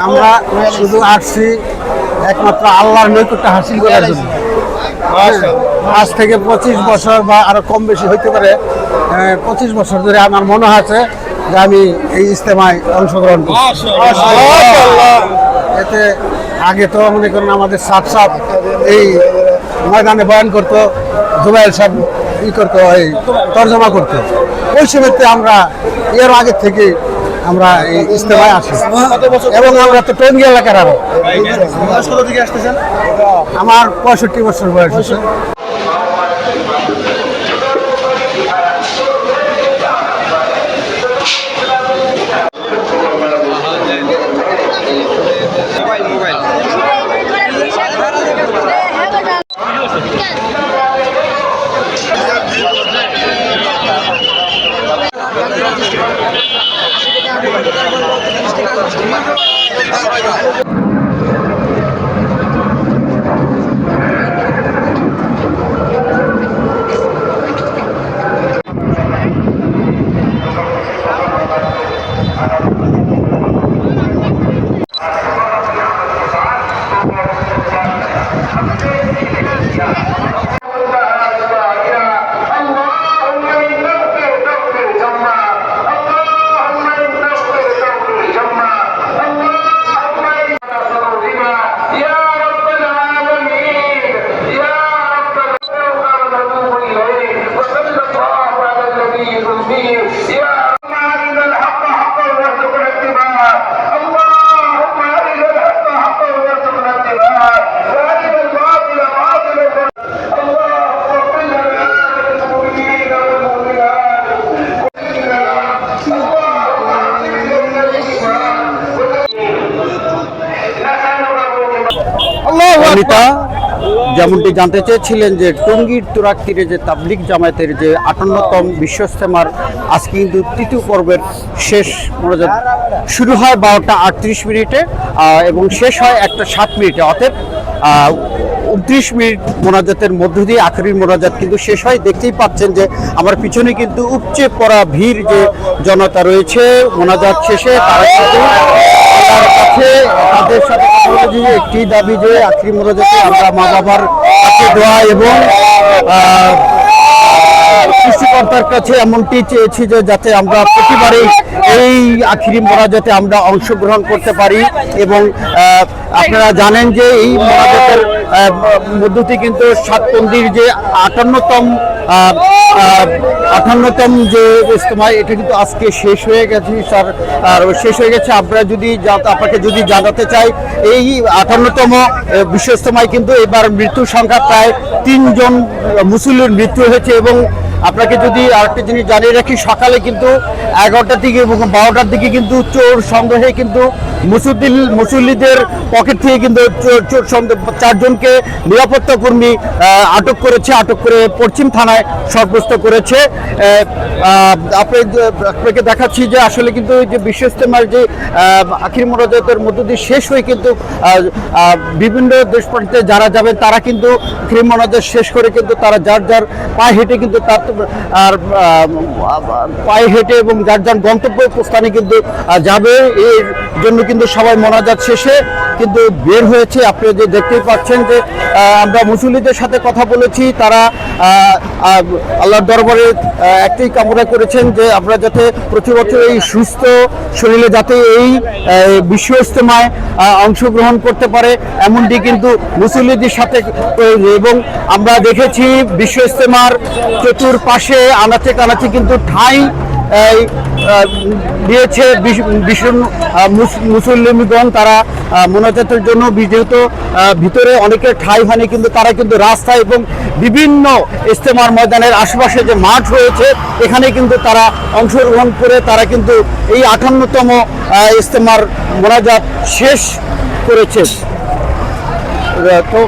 আমরা শুধু আসছি একমাত্র আল্লাহর নৈকট্য হাসিল করার জন্য। আজ থেকে 25 বছর বা আরো কম বেশি হইতে পারে, 25 বছর ধরে আমার মনে হয়েছে যে আমি এই ইজতেমায় অংশগ্রহণ করছি। এতে আগে তো মনে করেন আমাদের সাফ এই ময়দানে বয়ান করতো, জুবাইল সাহেব করতো, এই তর্জমা করতো। ওই সময়তে আমরা এর আগে থেকে আমরা এই ইজতেমায় আসি এবং আমরা তো টঙ্গী এলাকার। আরো আমার 65 বছর বয়স হচ্ছে। যেমনটি জানতে চেয়েছিলেন যে টঙ্গীর তুরাগ তীরে যে তাবলিগ জামায়াতের যে 58তম বিশ্ব ইজতেমার আজকে কিন্তু তৃতীয় পর্বের শেষ মোনাজাত শুরু হয় 12টা 38 মিনিটে এবং শেষ হয় 1টা 7 মিনিটে। অতএব 29 মিনিট মোনাজাতের মধ্য দিয়ে আখেরি মোনাজাত কিন্তু শেষ হয়। দেখতেই পাচ্ছেন যে আমার পিছনে কিন্তু উপচে পড়া ভিড় যে জনতা রয়েছে মোনাজাত শেষে, তারা কিন্তু আল্লাহর কাছে তাদের সাথে একটি দাবি যে আখেরি মোনাজাতে আমরা মা বাবার কাছে দোয়া এবং সৃষ্টিকর্তার কাছে এমনটি চেয়েছি যে যাতে আমরা প্রতিবারেই এই আখেরি মোনাজাতে আমরা অংশগ্রহণ করতে পারি। এবং আপনারা জানেন যে এই মোনাজাতের মধ্য দিয়ে কিন্তু সাতপন্দির যে 58তম যে ইজতেমা এটা কিন্তু আজকে শেষ হয়ে গেছে স্যার, আর শেষ হয়ে গেছে। আপনারা যদি আপনাকে যদি জানাতে চাই এই 58তম বিশ্ব ইজতেমায় কিন্তু এবার মৃত্যুর সংখ্যা প্রায় 3 জন মুসল্লির মৃত্যু হয়েছে। এবং আপনাকে যদি আরেকটা জিনিস জানিয়ে রাখি, সকালে কিন্তু 11টার দিকে এবং 12টার দিকে কিন্তু চোর সন্দেহে কিন্তু মুসল্লিদের পকেট থেকে কিন্তু চোর সন্দেহ 4 জনকে নিরাপত্তা কর্মী আটক করে পশ্চিম থানায় সর্বস্ত করেছে। আপনাকে দেখাচ্ছি যে আসলে কিন্তু যে বিশ্ব ইজতেমার যে আখেরি মোনাজাতের মধ্য দিয়ে শেষ হয়ে কিন্তু বিভিন্ন দেশ প্রান্তে যারা যাবে তারা কিন্তু আখেরি মোনাজাত শেষ করে কিন্তু তারা যার পায়ে হেঁটে কিন্তু পায়ে হেঁটে এবং যার গন্তব্য স্থানে কিন্তু যাবে। এর জন্য কিন্তু সবাই মোনাজাত শেষে কিন্তু বের হয়েছে। আপনি যে দেখতেই পাচ্ছেন যে আমরা মুসল্লিদের সাথে কথা বলেছি, তারা আল্লাহর দরবারে একটাই কামনা করেছেন যে আমরা যাতে প্রতি বছর এই সুস্থ শরীরে যাতে এই বিশ্ব ইজতেমায় অংশগ্রহণ করতে পারে এমনটি কিন্তু মুসল্লিদের সাথে। এবং আমরা দেখেছি বিশ্ব ইজতেমার চতুর্পাশে আনাচে কানাচে কিন্তু ঠাঁই দিয়েছে মুসল্লিগণ। তারা মোনাজাতের জন্য যেহেতু ভিতরে অনেকের ঠাঁই হয়নি কিন্তু তারা কিন্তু রাস্তায় এবং বিভিন্ন ইজতেমার ময়দানের আশেপাশে যে মাঠ রয়েছে এখানে কিন্তু তারা অংশগ্রহণ করে তারা কিন্তু এই 58তম ইজতেমার মোনাজাত শেষ করেছে। তো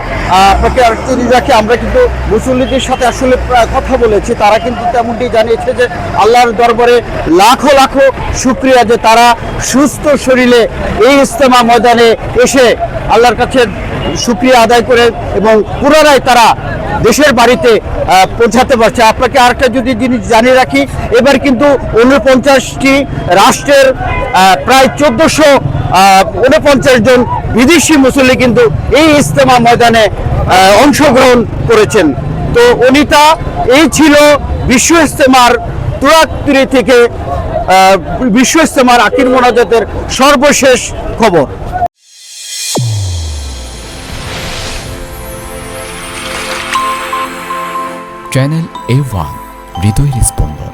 আপনাকে আরেকটু রাখি, আমরা কিন্তু মুসল্লিদের সাথে আসলে কথা বলেছি, তারা কিন্তু তেমনটি জানিয়েছে যে আল্লাহর দরবারে লাখো লাখো শুকরিয়া যে তারা সুস্থ শরীরে এই ইজতেমা ময়দানে এসে আল্লাহর কাছে শুকরিয়া আদায় করে এবং পুনরায় তারা দেশের বাড়িতে পৌঁছাতে পারছে। আপনাকে আরেকটা যদি জিনিস জানিয়ে রাখি, এবার কিন্তু 49টি রাষ্ট্রের প্রায় 1449 জন বিদেশি মুসল্লি কিন্তু এই ইজতেমা ময়দানে অংশগ্রহণ করেছেন। তো অনিতা, এই ছিল বিশ্ব ইজতেমার তুরাগতীরে থেকে বিশ্ব ইজতেমার আখির মোনাজাতের সর্বশেষ খবর। চ্যানেল A1 হৃদয়ের স্পন্দন।